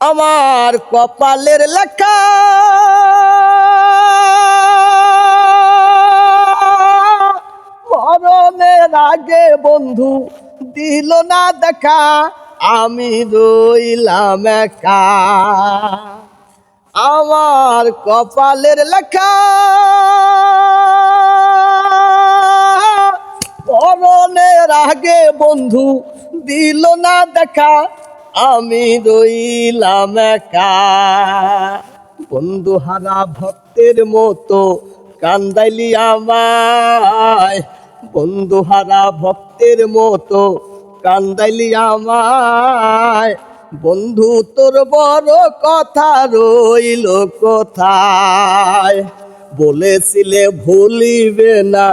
আমার কপালের লেখা মরণের আগে বন্ধু দিল না দেখা, আমি রইলাম একা। আমার কপালের লেখা মরণের আগে বন্ধু দিল না দেখা, আমি রইলাম একা। বন্ধু হারা ভক্তের মতো কান্দাইলি আমায়, বন্ধু হারা ভক্তের মতো কান্দাইলি আমায়। বন্ধু তোর বড় কথা রইল কোথায়? বলেছিলে ভুলিবে না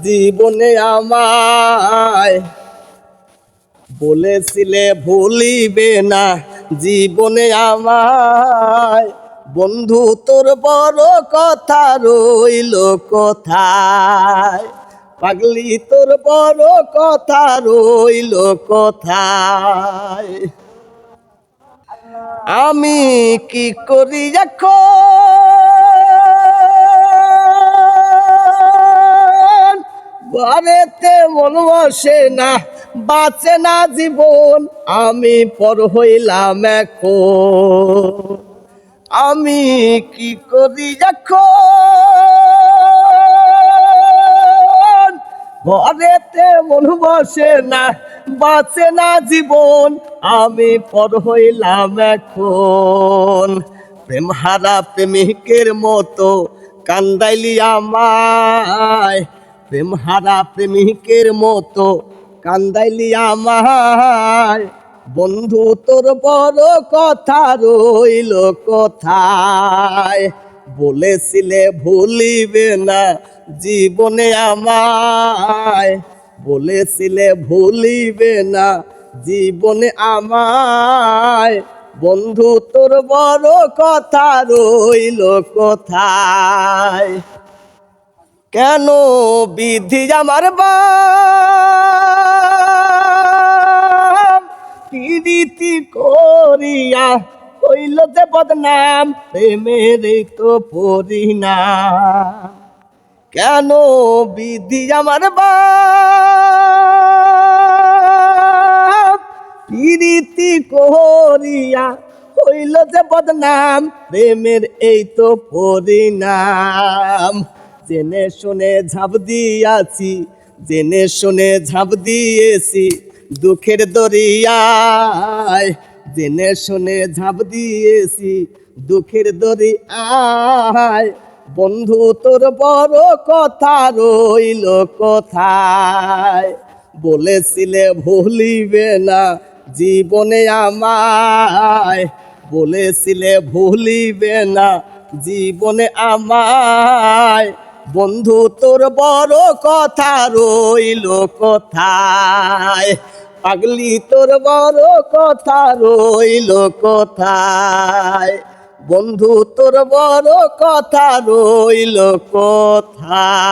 জীবনে আমায়, বলেছিলে ভুলিবে না জীবনে আমায়। বন্ধু তোর বড় কথা রইল কোথায়? পাগলি তোর বড় কথা রইল কোথায়? আমি কি করি এখন? ঘরেতে মন বসে না, বাঁচে না জীবন, আমি পর হইলাম এখন। আমি কি করি এখন? ঘরেতে মন বসে না, বাঁচে না জীবন, আমি পর হইলাম এখন। প্রেম হারা প্রেমিকের মতো কান্দাইলি আমায়, প্রেম হারা প্রেমিকের মতো কান্দাইলি আমায়। বন্ধু তোর বড় কথা রইল কোথায়? বলেছিলে ভুলিবে না জীবনে আমায়, বলেছিলে ভুলিবে না জীবনে আমায়। বন্ধু তোর বড় কথা রইল কোথায়? কেন বিধি আমার প্রীতি করিয়া হইল যে বদনাম, প্রেমের তো পরিণাম। কেন বিধি আমার প্রীতি করিয়া হইল যে বদনাম, প্রেমের এই তো পরিণাম। জেনে শুনে ঝাঁপ দিয়াছি, জেনে শুনে ঝাঁপ দিয়েছি দুঃখের দরিয়ায়, জেনে শুনে ঝাঁপ দিয়েছি দুঃখের দরিয়ায়। বন্ধু তোর বড় কথা রইল কোথায়? বলেছিলে ভুলিবে না জীবনে আমায়, বলেছিলে ভুলিবে না জীবনে আমায়। বন্ধু তোর বড় কথা রইল কোথায়? পাগলি তোর বড় কথা রইল কোথায়? বন্ধু তোর বড় কথা রইল কোথায়?